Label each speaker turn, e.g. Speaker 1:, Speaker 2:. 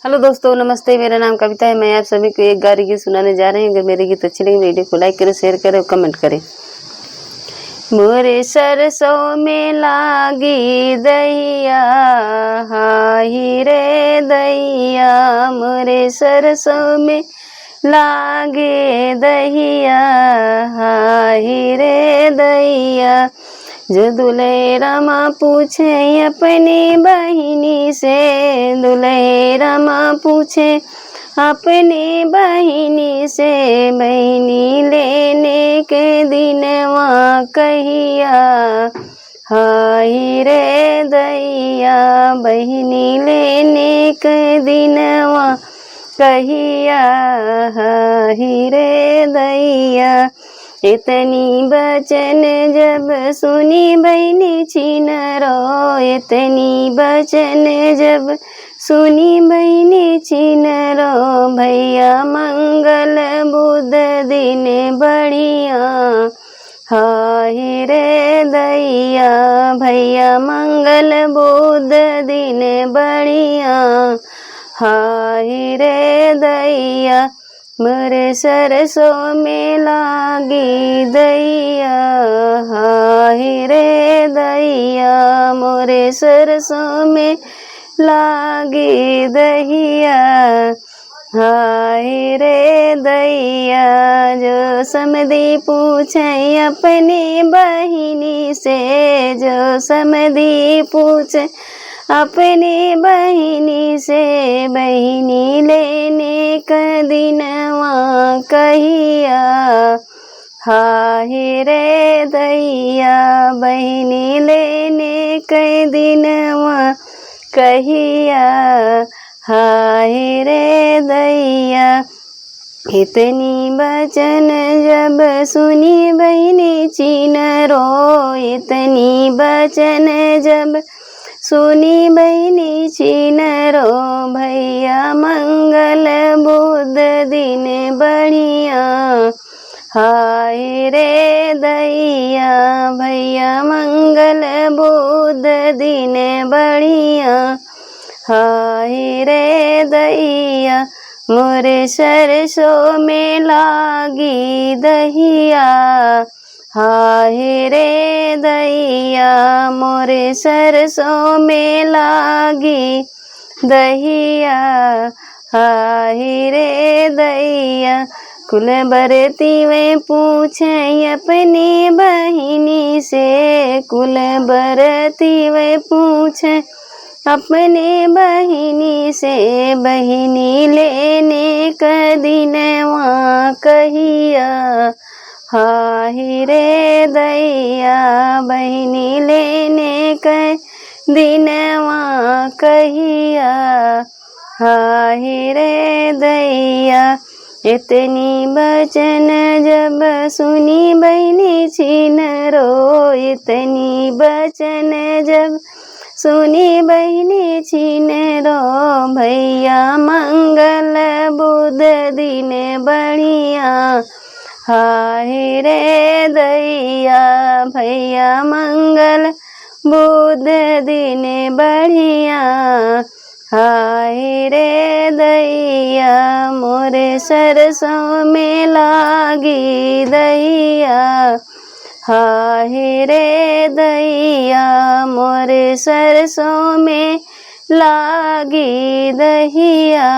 Speaker 1: Hello दोस्तों, नमस्ते। मेरा नाम कविता है। मैं आप सभी को एक गारी गीत सुनाने जा रही हूँ। अगर मेरे गीत अच्छे लगे वीडियो को लाइक करें, शेयर करें और कमेंट करें। मोरे सरसों में लागी दहिया, हाही रे दहिया। मोरे सरसों में लागे दहिया, हाही रे दहिया। जो दुलेरमा पूछे अपनी बहिनी से, दुलेरमा पूछे अपनी बहिनी से, बहिनी लेने के दिनवा कहिया, हाय रे दैया। बहिनी लेने के दिनवा कहिया, हाय रे दैया। इतनी बचन जब सुनी बहिनी छिनरो, इतनी बचन जब सुनी बहिनी छिनरो। भैया मंगल बुध दिन बढ़िया, हाय रे दैया। भैया मंगल बुध दिन बढ़िया, हाय रे दैया। मोरे सरसों में लागी दहिया, हाय रे दैया। मोरे सरसों में लागी दहिया, हाय रे दैया। जो समधी पूछे अपनी बहिनी से, जो समधी पूछे अपनी बहिनी से, बहिनी लेने का दिनवा कहिया, हाय रे दैया। बहिनी लेने का दिनवा कहिया, हाय रे दैया। इतनी बचन जब सुनी बहिनी छिनरो, इतनी बचन जब सुनी बहिनी छिनरो। भैया मंगल बुध दिन बढ़िया, हाय रे दैया। भैया मंगल बुध दिन बढ़िया, हाय रे दैया। मोरे सरसों में लागी दहिया, हाय रे दैया। मोरे सरसों में लागी दहिया, हाय रे दैया। कुल बरती वे पूछे अपनी बहिनी से, कुल बरती वे पूछे अपने बहिनी से, बहिनी लेने का दिनवा कहिया, हाय रे दैया। बहिनी लेने का दिनवा कहिया, हाय रे दैया। इतनी बचन जब सुनी बहिनी छिनरो, इतनी बचन जब सुनी बहिनी छिनरो। भैया मंगल बुध दिन बढ़िया, हाय रे दैया। भैया मंगल बुध दिन बढ़िया, हाय रे दैया। मोरे सरसों में लागी दहिया, हाय रे दैया। मोरे सरसों में लागी दहिया,